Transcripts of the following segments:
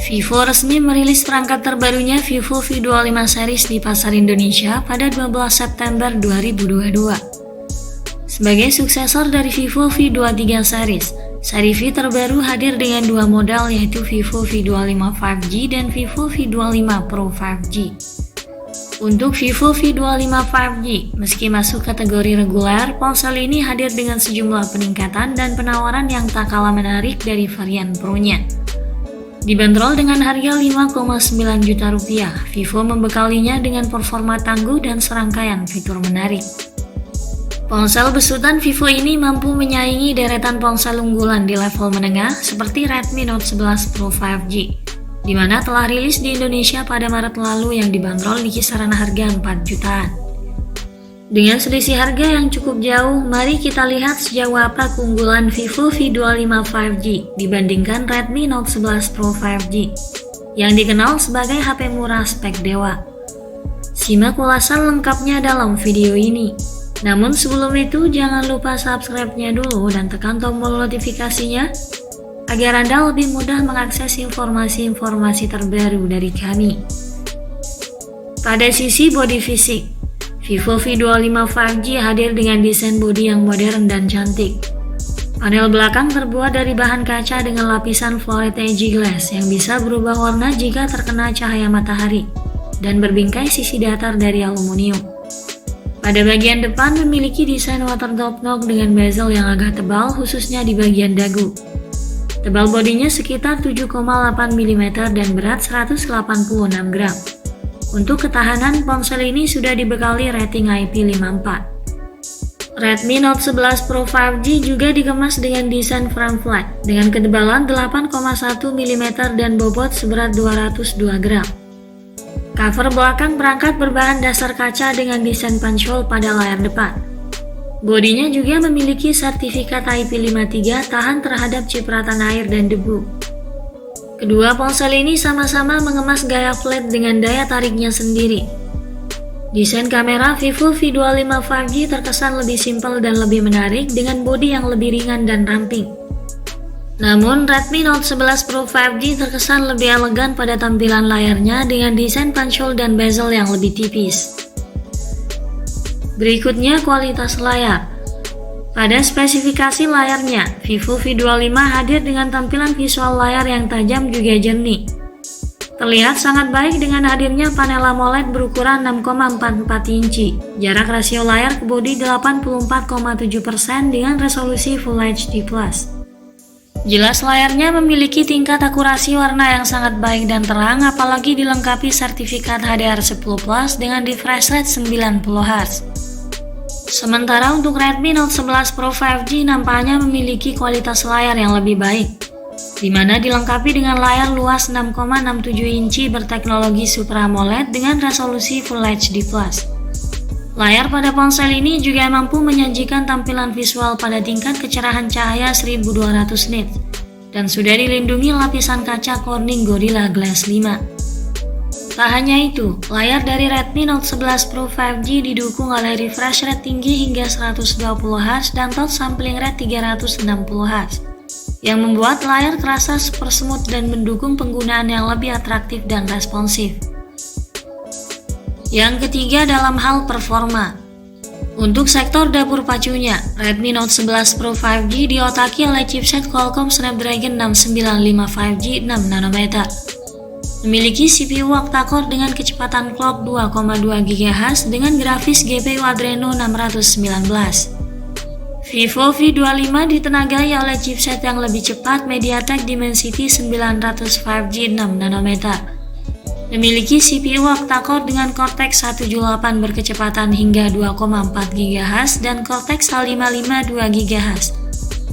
Vivo resmi merilis perangkat terbarunya Vivo V25 series di pasar Indonesia pada 12 September 2022. Sebagai suksesor dari Vivo V23 series, seri V terbaru hadir dengan dua model yaitu Vivo V25 5G dan Vivo V25 Pro 5G. Untuk Vivo V25 5G, meski masuk kategori reguler, ponsel ini hadir dengan sejumlah peningkatan dan penawaran yang tak kalah menarik dari varian Pro-nya. Dibanderol dengan harga Rp5,9 juta, Vivo membekalinya dengan performa tangguh dan serangkaian fitur menarik. Ponsel besutan Vivo ini mampu menyaingi deretan ponsel unggulan di level menengah seperti Redmi Note 11 Pro 5G, di mana telah rilis di Indonesia pada Maret lalu yang dibanderol di kisaran harga 4 jutaan. Dengan selisih harga yang cukup jauh, mari kita lihat sejauh apa keunggulan Vivo V25 5G dibandingkan Redmi Note 11 Pro 5G, yang dikenal sebagai HP murah spek dewa. Simak ulasan lengkapnya dalam video ini. Namun sebelum itu, jangan lupa subscribe-nya dulu dan tekan tombol notifikasinya, agar Anda lebih mudah mengakses informasi-informasi terbaru dari kami. Pada sisi bodi fisik, Vivo V25 5G hadir dengan desain bodi yang modern dan cantik. Panel belakang terbuat dari bahan kaca dengan lapisan Fluorescent Edge Glass yang bisa berubah warna jika terkena cahaya matahari dan berbingkai sisi datar dari aluminium. Pada bagian depan memiliki desain water drop knob dengan bezel yang agak tebal khususnya di bagian dagu. Tebal bodinya sekitar 7,8 mm dan berat 186 gram. Untuk ketahanan, ponsel ini sudah dibekali rating IP54. Redmi Note 11 Pro 5G juga dikemas dengan desain frame flat dengan ketebalan 8,1 mm dan bobot seberat 202 gram. Cover belakang perangkat berbahan dasar kaca dengan desain punch hole pada layar depan. Bodinya juga memiliki sertifikat IP53 tahan terhadap cipratan air dan debu. Kedua ponsel ini sama-sama mengemas gaya flat dengan daya tariknya sendiri. Desain kamera Vivo V25 5G terkesan lebih simpel dan lebih menarik dengan bodi yang lebih ringan dan ramping. Namun Redmi Note 11 Pro 5G terkesan lebih elegan pada tampilan layarnya dengan desain punch hole dan bezel yang lebih tipis. Berikutnya kualitas layar. Pada spesifikasi layarnya, Vivo V25 hadir dengan tampilan visual layar yang tajam juga jernih. Terlihat sangat baik dengan hadirnya panel AMOLED berukuran 6,44 inci. Jarak rasio layar ke bodi 84,7% dengan resolusi Full HD+. Jelas layarnya memiliki tingkat akurasi warna yang sangat baik dan terang, apalagi dilengkapi sertifikat HDR10+ dengan refresh rate 90 Hz. Sementara untuk Redmi Note 11 Pro 5G nampaknya memiliki kualitas layar yang lebih baik, di mana dilengkapi dengan layar luas 6,67 inci berteknologi Super AMOLED dengan resolusi Full HD+. Layar pada ponsel ini juga mampu menyajikan tampilan visual pada tingkat kecerahan cahaya 1200 nits dan sudah dilindungi lapisan kaca Corning Gorilla Glass 5. Tak hanya itu, layar dari Redmi Note 11 Pro 5G didukung oleh refresh rate tinggi hingga 120 Hz dan touch sampling rate 360 Hz, yang membuat layar terasa super smooth dan mendukung penggunaan yang lebih atraktif dan responsif. Yang ketiga dalam hal performa. Untuk sektor dapur pacunya, Redmi Note 11 Pro 5G diotaki oleh chipset Qualcomm Snapdragon 695 5G 6nm. Memiliki CPU octa-core dengan kecepatan clock 2,2 GHz dengan grafis GPU Adreno 619. Vivo V25 ditenagai oleh chipset yang lebih cepat MediaTek Dimensity 900 5G 6nm. Memiliki CPU octa-core dengan Cortex A78 berkecepatan hingga 2,4 GHz dan Cortex A55 2 GHz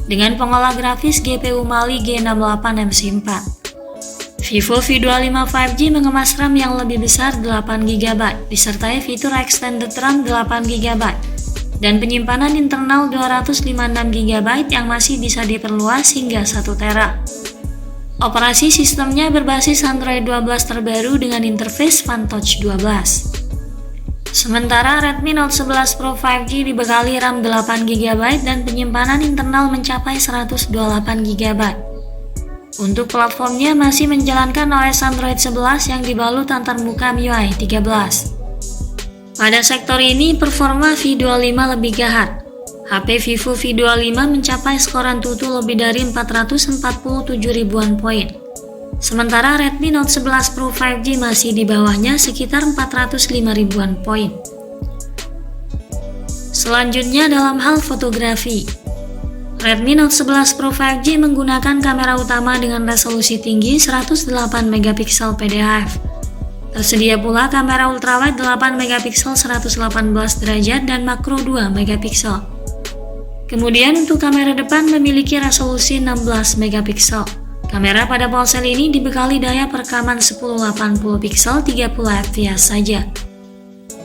dengan pengolah grafis GPU Mali G68 MC4. Vivo V25 5G mengemas RAM yang lebih besar 8GB disertai fitur Extended RAM 8GB dan penyimpanan internal 256GB yang masih bisa diperluas hingga 1TB. Operasi sistemnya berbasis Android 12 terbaru dengan interface FunTouch 12. Sementara Redmi Note 11 Pro 5G dibekali RAM 8GB dan penyimpanan internal mencapai 128GB. Untuk platformnya masih menjalankan OS Android 11 yang dibalut antarmuka MIUI 13. Pada sektor ini, performa V25 lebih gahar. HP Vivo V25 mencapai skor Antutu lebih dari 447 ribuan poin. Sementara Redmi Note 11 Pro 5G masih di bawahnya sekitar 405 ribuan poin. Selanjutnya dalam hal fotografi, Redmi Note 11 Pro 5G menggunakan kamera utama dengan resolusi tinggi 108 megapiksel PDAF. Tersedia pula kamera ultrawide 8 megapiksel 118 derajat dan makro 2 megapiksel. Kemudian untuk kamera depan memiliki resolusi 16 megapiksel. Kamera pada ponsel ini dibekali daya perekaman 1080 piksel 30 fps saja.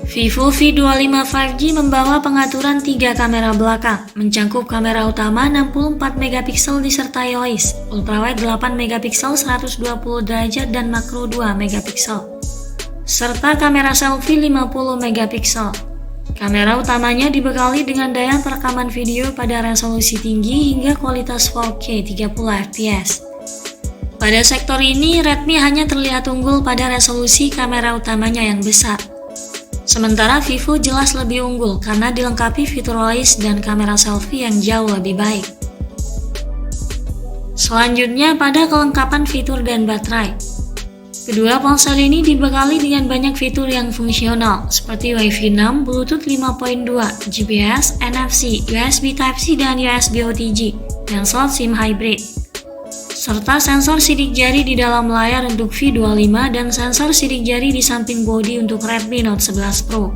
Vivo V25 5G membawa pengaturan 3 kamera belakang, mencangkup kamera utama 64 megapiksel disertai OIS, ultrawide 8 megapiksel 120 derajat dan makro 2 megapiksel, serta kamera selfie 50 megapiksel. Kamera utamanya dibekali dengan daya perekaman video pada resolusi tinggi hingga kualitas 4K 30 fps. Pada sektor ini, Redmi hanya terlihat unggul pada resolusi kamera utamanya yang besar. Sementara Vivo jelas lebih unggul karena dilengkapi fitur OIS dan kamera selfie yang jauh lebih baik. Selanjutnya pada kelengkapan fitur dan baterai. Kedua ponsel ini dibekali dengan banyak fitur yang fungsional seperti Wi-Fi 6, Bluetooth 5.2, GPS, NFC, USB Type-C dan USB OTG, dan slot SIM hybrid, serta sensor sidik jari di dalam layar untuk V25 dan sensor sidik jari di samping bodi untuk Redmi Note 11 Pro.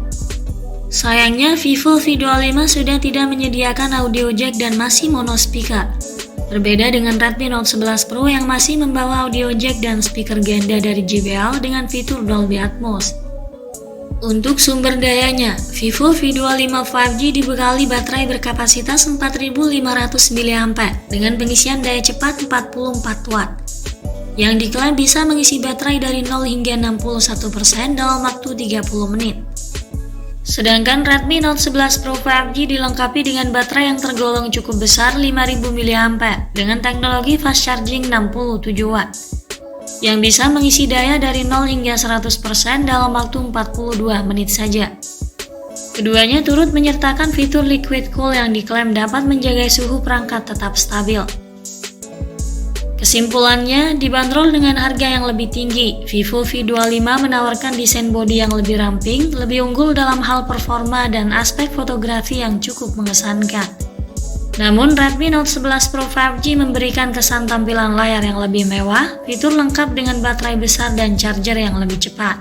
Sayangnya Vivo V25 sudah tidak menyediakan audio jack dan masih mono speaker. Berbeda dengan Redmi Note 11 Pro yang masih membawa audio jack dan speaker ganda dari JBL dengan fitur Dolby Atmos. Untuk sumber dayanya, Vivo V25 5G dibekali baterai berkapasitas 4500 mAh dengan pengisian daya cepat 44 Watt, yang diklaim bisa mengisi baterai dari 0 hingga 61% dalam waktu 30 menit. Sedangkan Redmi Note 11 Pro 5G dilengkapi dengan baterai yang tergolong cukup besar 5000 mAh dengan teknologi fast charging 67 Watt yang bisa mengisi daya dari 0 hingga 100% dalam waktu 42 menit saja. Keduanya turut menyertakan fitur liquid cool yang diklaim dapat menjaga suhu perangkat tetap stabil. Kesimpulannya, dibanderol dengan harga yang lebih tinggi, Vivo V25 menawarkan desain bodi yang lebih ramping, lebih unggul dalam hal performa dan aspek fotografi yang cukup mengesankan. Namun, Redmi Note 11 Pro 5G memberikan kesan tampilan layar yang lebih mewah, fitur lengkap dengan baterai besar dan charger yang lebih cepat.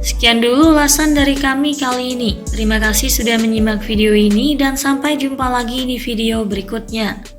Sekian dulu ulasan dari kami kali ini. Terima kasih sudah menyimak video ini dan sampai jumpa lagi di video berikutnya.